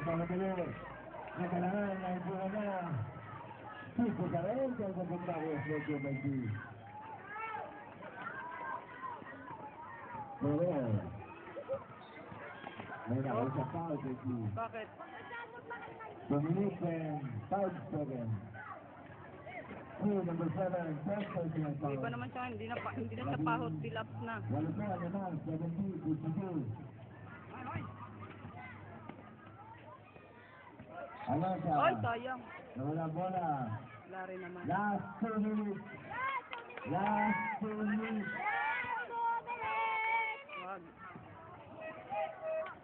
pamatuloy na kailangan na ipunan na Pico pa rin sa pagkakao sa Metro Bayti. Pero may nakausap pa sa Bayti. Bakit? Dominic and 5 seconds. Number 7, 10 seconds. Hindi pa naman siya, hindi na siya pahot, dilap na. Wala pa, naman, 70, 52. Alonso. Ay, sayang. Nawala bola. Wala rin naman. Last 2 minutes. Last 2 minutes. Wag.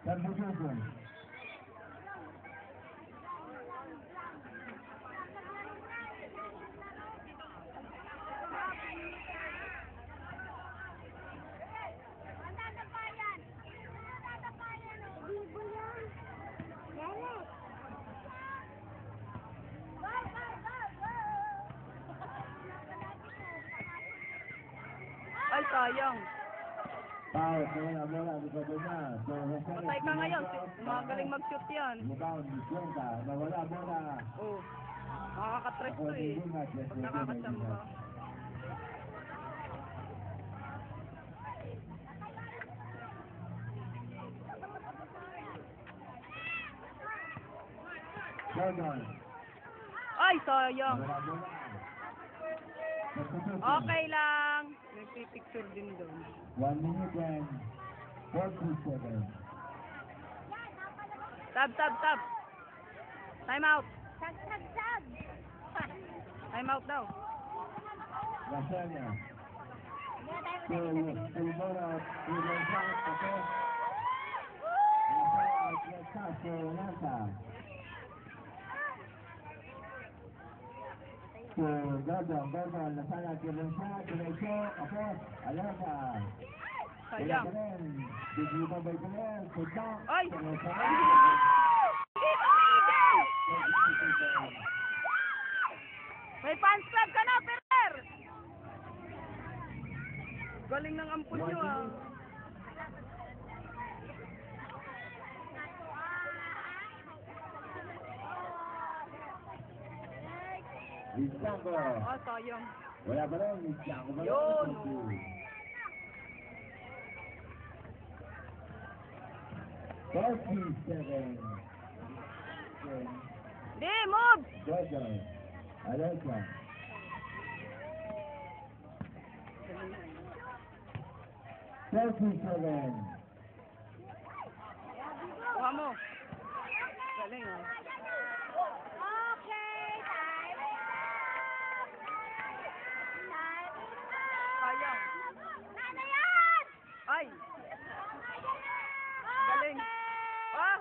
Substitution. Ay, sayang. Pao, nawala bola. Dito na. Patay ka ngayon. Magaling mag-shoot yan. Rebound, Diswenta. Nawala bola. Oh. Makakatress to eh. Pag nakakasama ka. Jordan. Ay, sayang. Nawala bola. Okay lang. Nagpipicture din doon. 1 minute and 40 seconds. Tab. Time out. Time out daw. Lasagna. So, Silvana, Silvana, okay? So, Gordon, Lasagna, diretso, okay? Alasa. Sayang. Bigli pa ba ito na? Sudang. Ay! May fans club ka na, Ferrer! Galing ng ampun nyo ah. Listango. Ah, sayang. Wala ba rin? Listango ba rin? Yun. 47. Di, move! Jordan. Alonso. Kuha mo. Galing ah. Sayang. Ay! Galing. Ah!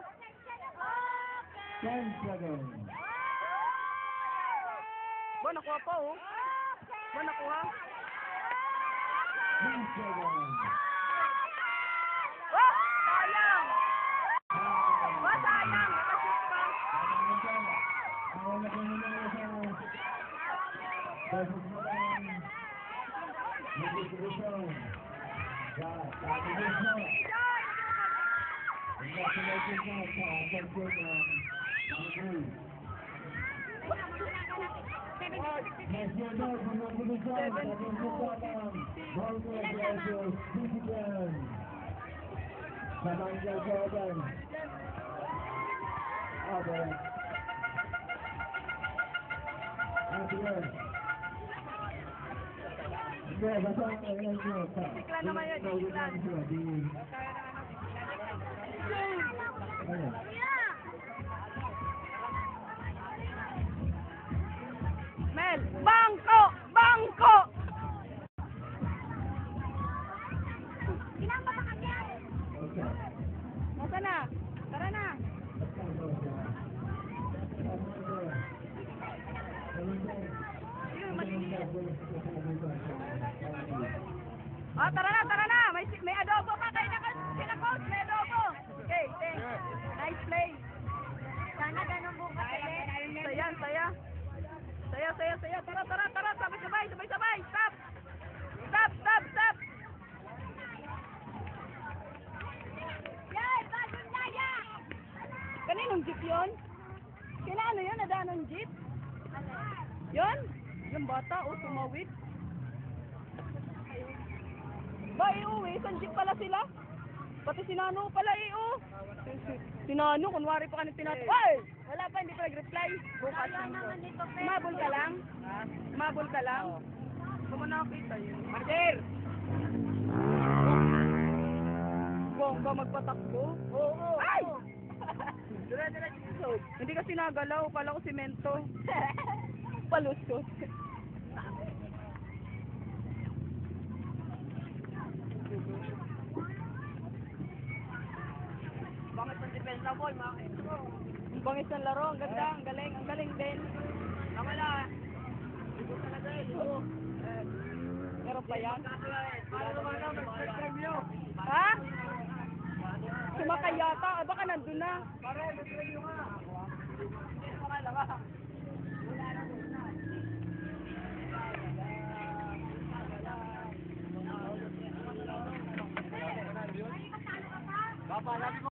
10-7. Ba, nakuha pa oh. Ba, nakuha? 3-7. Oh! Sayang! Ba, sayang! Nakashoot ka. Siklan naman yun, siklan. Mel, bangko! Bangko! Nasa na? Tara na! Ah, tara na! May adobo ka kayo kina-coach, may adobo! Okay, thanks. Nice play. Sana ganun bukas ulit. Saya. Tara. Sabay. Stop. Yay, bagong daya! Kaninong jeep yun? Kina ano yun? Nadaan ng jeep? Yun? Yung bata, tumawid. Ba, iuwi? Isang jeep pala sila? Pati si Nano pala, Si Nano, kunwari pa ka ng tinato. Ay! Wala pa, hindi pa nag-reply. Bukas Mabol ka lang? Mabol ka lang? Gusto mo nakakita yun. Martir! Bongga magpatakbo? Oo. Ay! Hindi kasi nagalaw, kala ko simento. Palusot. Bakit ang depensa mo, mga ito? Ang bangis ng laro, ang ganda, ang galing din. Wala. Ito talaga eh. Meron pa yan? Paano naman na, mag-subscribe nyo? Ha? Sumakay yata, baka nandun na. Pare, mag-subscribe nyo nga. Wala ka. Papa,